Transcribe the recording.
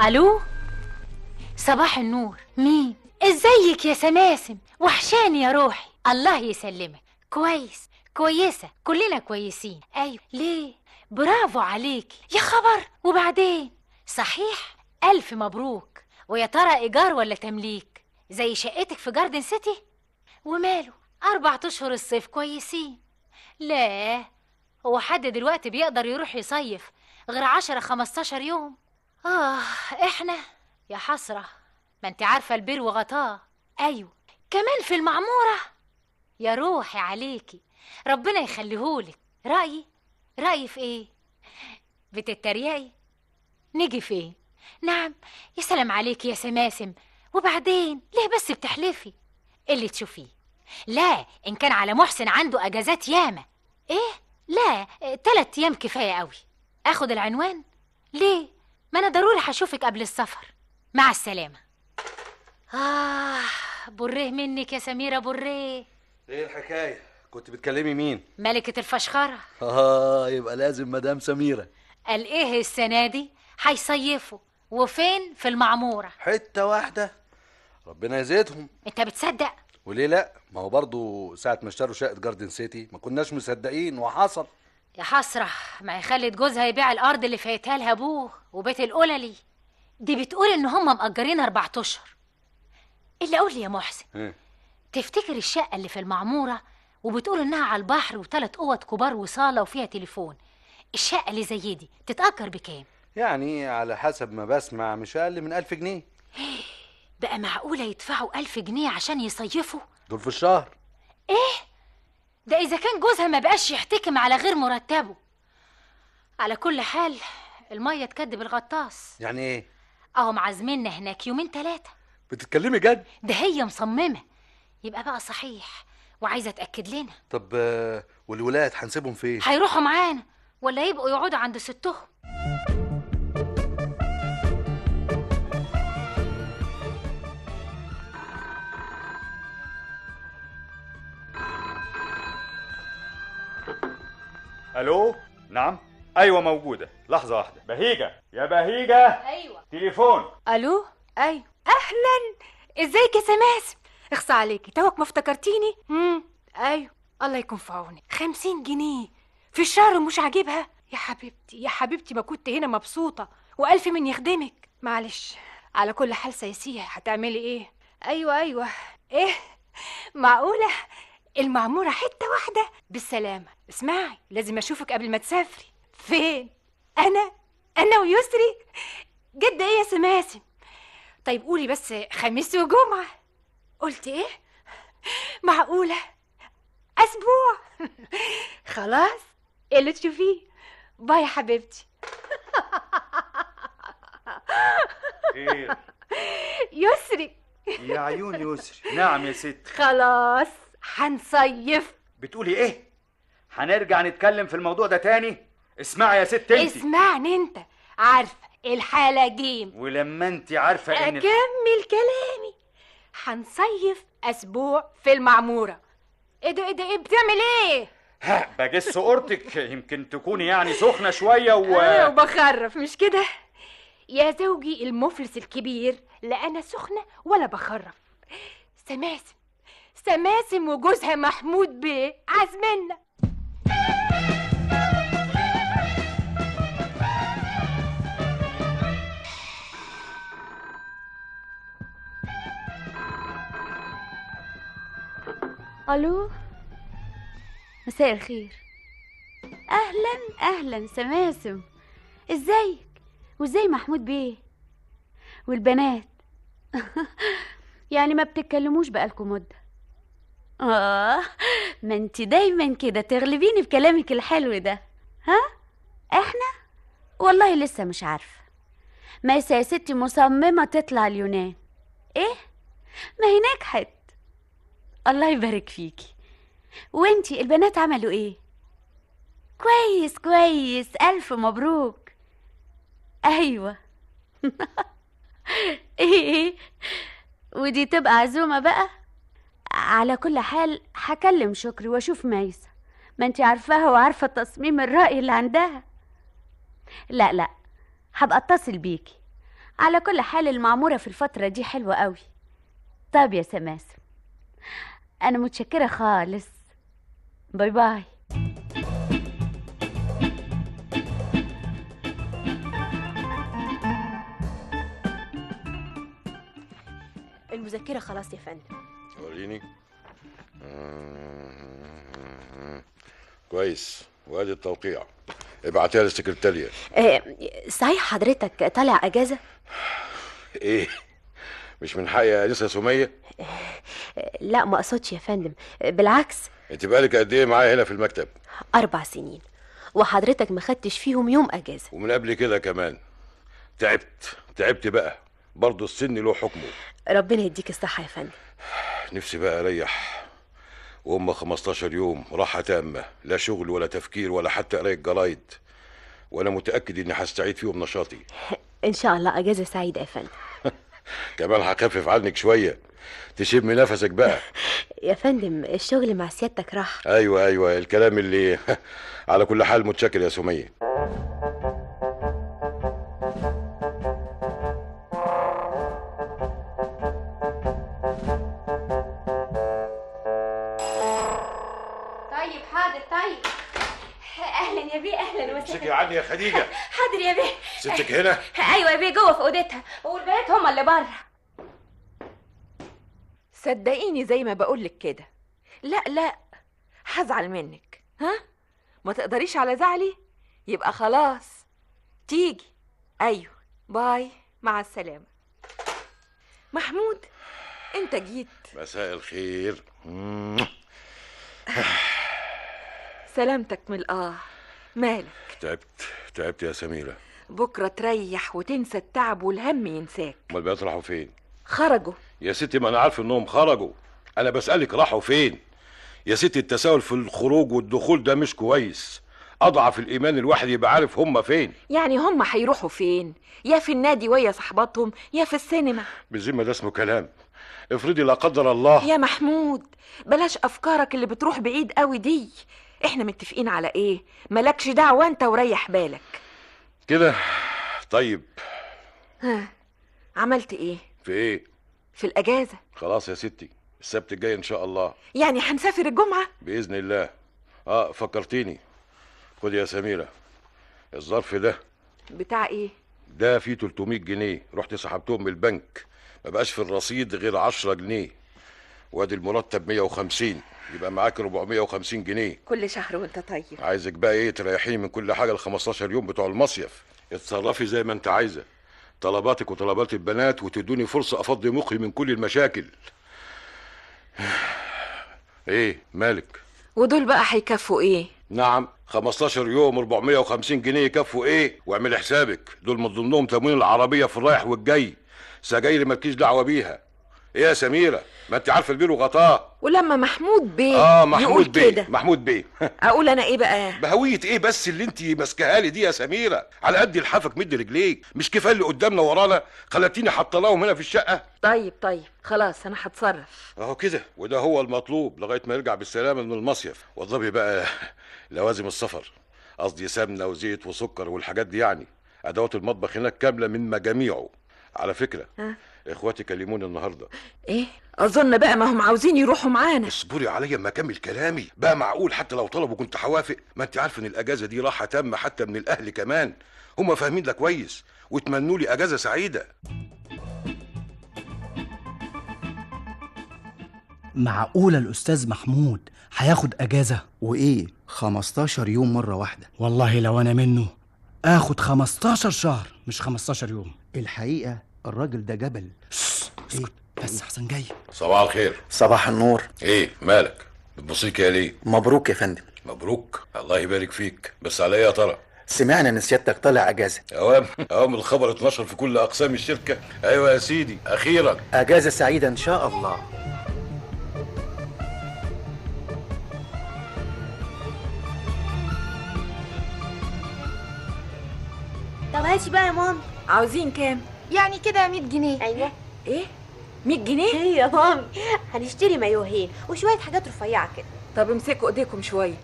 الو، صباح النور. مين؟ ازيك يا سماسم؟ وحشاني يا روحي. الله يسلمك. كويس، كويسه، كلنا كويسين. ايوه، ليه؟ برافو عليكي يا خبر. وبعدين؟ صحيح، الف مبروك. ويا ترى ايجار ولا تمليك زي شقتك في جاردن سيتي؟ وماله، 4 اشهر الصيف كويسين. لا، هو حد دلوقتي بيقدر يروح يصيف غير 10 15 يوم؟ احنا يا حسرة. ما انت عارفة البير وغطاه. ايوه، كمان في المعمورة. يا روحي عليكي، ربنا يخليهولك. رأيي في ايه؟ بتتريقي؟ نيجي فين؟ نعم. يا سلام عليكي يا سماسم. وبعدين ليه بس بتحلفي؟ اللي تشوفيه. لا، ان كان على محسن عنده اجازات ياما. ايه؟ لا، 3 ايام كفاية قوي. اخد العنوان؟ ليه؟ ما انا ضروري هشوفك قبل السفر. مع السلامة. بريه منك يا سميرة، بريه. ايه الحكاية؟ كنت بتكلمي مين؟ ملكة الفشخرة. يبقى لازم مدام سميرة. قال ايه السنة دي؟ هيصيفوا. وفين؟ في المعمورة. حتة واحدة؟ ربنا يزيدهم. انت بتصدق؟ وليه لا؟ ما هو برضو ساعة ما اشتروا شقة جاردن سيتي ما كناش مصدقين وحصل. يا حسرة، ما هي خلت جوزها يبيع الأرض اللي فايتها لها أبوه وبيت القللي. دي بتقول إن هم مأجرين 4 اشهر. إلا قول لي يا محسن، ايه؟ تفتكر الشقة اللي في المعمورة وبتقول إنها على البحر و3 أوض كبار وصالة وفيها تليفون، الشقة اللي زي دي تتأجر بكام؟ يعني على حسب ما بسمع مش أقل من 1000 جنيه. بقى معقولة يدفعوا 1000 جنيه عشان يصيفوا؟ دول في الشهر. إيه؟ ده إذا كان جوزها ما بقاش يحتكم على غير مرتبه. على كل حال، المية تكدب الغطاس. يعني ايه؟ أهو معزميننا هناك 2 3. بتتكلمي جد؟ ده هي مصممة. يبقى بقى صحيح وعايزة تأكد لنا. طب والولاد هنسيبهم فين؟ هيروحوا معانا ولا يبقوا يقعدوا عند ستهم؟ الو، نعم، ايوه موجوده. لحظه واحده. بهيجه، يا بهيجه. ايوه. تليفون. الو، ايوه، اهلا. ازيك يا سماسم؟ اخصى عليكي، توك ما افتكرتيني. ايوه، الله يكون في عونك. 50 جنيه في الشهر مش عاجبها؟ يا حبيبتي يا حبيبتي، ما كنت هنا مبسوطه والف من يخدمك. معلش، على كل حال سيسيه، هتعملي ايه؟ ايوه. ايه؟ معقوله المعموره حته واحده؟ بالسلامه. اسمعي، لازم اشوفك قبل ما تسافري. فين؟ انا ويسري؟ جد ايه يا سماسم؟ طيب قولي بس خميس وجمعة. قلت ايه؟ معقولة اسبوع؟ خلاص، اللي تشوفيه. باي يا حبيبتي. خير؟ يسري. يا عيون يسري. نعم يا ست. خلاص هنصيف. بتقولي ايه؟ هنرجع نتكلم في الموضوع ده تاني؟ اسمعي يا ست انت. اسمعني انت، عارفة الحالة جيم. ولما انت عارفه ان اكمل كلامي. هنصيف اسبوع في المعمورة. ايه ده بتعمل ايه؟ بجس قرطك، يمكن تكوني يعني سخنه شويه وبخرف، مش كده؟ يا زوجي المفلس الكبير، لا انا سخنه ولا بخرف. سماسم وجوزها محمود بيه عازمنا. الو، مساء الخير. اهلا سماسم، ازيك؟ وازاي محمود بيه والبنات؟ يعني ما بتتكلموش بقالكم مده؟ ما انت دايما كده تغلبيني بكلامك الحلو ده. ها؟ احنا والله لسه مش عارفه. ميسة يا ستي مصممه تطلع اليونان. ايه؟ ما هي نجحت. الله يبارك فيكي. وانتي البنات عملوا ايه؟ كويس، الف مبروك. ايوه. ايه ودي تبقى عزومه بقى؟ على كل حال هكلم شكري واشوف ميسة، ما انتي عارفاها وعارفه تصميم الرأي اللي عندها. لا هبقى اتصل بيكي على كل حال المعمورة في الفترة دي حلوة قوي. طب يا سماسم، أنا متشكرة خالص. باي باي. المذكرة خلاص يا فندم. وريني. كويس، وادي التوقيع. ابعتها للسكرتارية. صحيح حضرتك طالع اجازة؟ ايه، مش من حقي يا انسه سمية؟ لا ما اقصدش يا فندم، بالعكس. انت بقالك قد ايه معايا هنا في المكتب؟ 4 سنين، وحضرتك ما خدتش فيهم يوم اجازة. ومن قبل كده كمان. تعبت بقى، برضه السن له حكمه. ربنا يديك الصحة يا فندم. نفسي بقى اريح، وهم 15 يوم راحة تامة، لا شغل ولا تفكير ولا حتى قراية جرايد، وانا متأكد اني هستعيد فيهم نشاطي. ان شاء الله اجازة سعيدة يا فندم. كمان هخفف عنك شوية، تشم نفسك بقى. يا فندم الشغل مع سيادتك راح. ايوه الكلام اللي على كل حال متشكر يا سمية. طيب حاضر. طيب اهلا يا بيه، اهلا وسهلا. امسكي عني يا خديجة. حاضر يا بيه. ستك هنا؟ ايوه يا بيه، جوه في اوضتها، والبنات هما اللي بره. صدقيني زي ما بقولك كده. لا هزعل منك. ها، ما تقدريش على زعلي؟ يبقى خلاص تيجي. ايوه، باي، مع السلامة. محمود، انت جيت. مساء الخير. سلامتك من مالك؟ تعبت يا سميرة. بكرة تريح وتنسى التعب والهم ينساك. امال بقى راحوا فين؟ خرجوا يا ستي، ما انا عارف انهم خرجوا، انا بسألك راحوا فين؟ يا ستي التساهل في الخروج والدخول ده مش كويس، اضعف الايمان الواحد يبقى عارف هم فين. يعني هم هيروحوا فين؟ يا في النادي ويا صحباتهم، يا في السينما. بالذمة ده اسمه كلام؟ افرضي لا قدر الله. يا محمود بلاش افكارك اللي بتروح بعيد قوي دي. احنا متفقين على ايه؟ مالكش دعوة انت وريح بالك كده. طيب ها، عملت ايه؟ في ايه؟ في الاجازة. خلاص يا ستي، السبت الجاي ان شاء الله. يعني هنسافر الجمعة باذن الله. فكرتيني. خد يا سميرة الظرف ده. بتاع ايه؟ ده فيه 300 جنيه، رحت سحبتهم من البنك، ما بقاش في الرصيد غير 10 جنيه، وادي المرتب 150، يبقى معاك 450 جنيه كل شهر وانت طيب. عايزك بقى ايه، تريحيني من كل حاجه ال 15 يوم بتوع المصيف. اتصرفي زي ما انت عايزه، طلباتك وطلبات البنات، وتدوني فرصه افضي مخي من كل المشاكل. ايه مالك؟ ودول بقى هيكفوا ايه؟ نعم، 15 يوم 450 جنيه يكفوا ايه؟ واعمل حسابك دول من ضمنهم تموين العربيه في الرايح والجاي، سجاير مالكيش دعوه بيها. ايه يا سميرة، ما انت عارفه البير وغطاه. ولما محمود بيه محمود بيه محمود بيه اقول انا ايه بقى؟ بهوية ايه بس اللي انت ماسكاها لي دي يا سميرة؟ على قد لحافك مد رجليك، مش كفايه اللي قدامنا ورانا؟ خلتيني حطلاهم هنا في الشقه. طيب خلاص انا هتصرف اهو كده، وده هو المطلوب لغايه ما يرجع بالسلامه من المصيف. وضبي بقى لوازم السفر، قصدي سمنه وزيت وسكر والحاجات دي، يعني ادوات المطبخ هناك كامله من مجاميعه. على فكره اخواتي كلموني النهارده. ايه؟ اظن بقى ما هم عاوزين يروحوا معانا. اصبري عليا اما اكمل كلامي بقى. معقول حتى لو طلبوا كنت هوافق؟ ما انت عارف ان الاجازه دي راحه تامه حتى من الاهل كمان، هم فاهمين ده كويس وتمنوا لي اجازه سعيده. معقوله الاستاذ محمود هياخد اجازه؟ وايه 15 يوم مره واحده؟ والله لو انا منه اخد 15 شهر مش 15 يوم. الحقيقه الراجل ده جبل. ايه بس احسن جاي. صباح الخير. صباح النور. ايه مالك بتبصي كده ليه؟ مبروك يا فندم. مبروك، الله يبارك فيك، بس على ايه يا ترى؟ سمعنا ان سيادتك طالع اجازه. اوام الخبر اتنشر في كل اقسام الشركه. ايوه يا سيدي، اخيرا اجازه سعيده ان شاء الله. طب هاتي بقى يا مامي. عاوزين كام؟ يعني كده 100 جنيه. ايوه. ايه 100 جنيه؟ ايه يا مامي، هنشتري مايوهين وشويه حاجات رفيعه كده. طب امسكوا ايديكم شويه.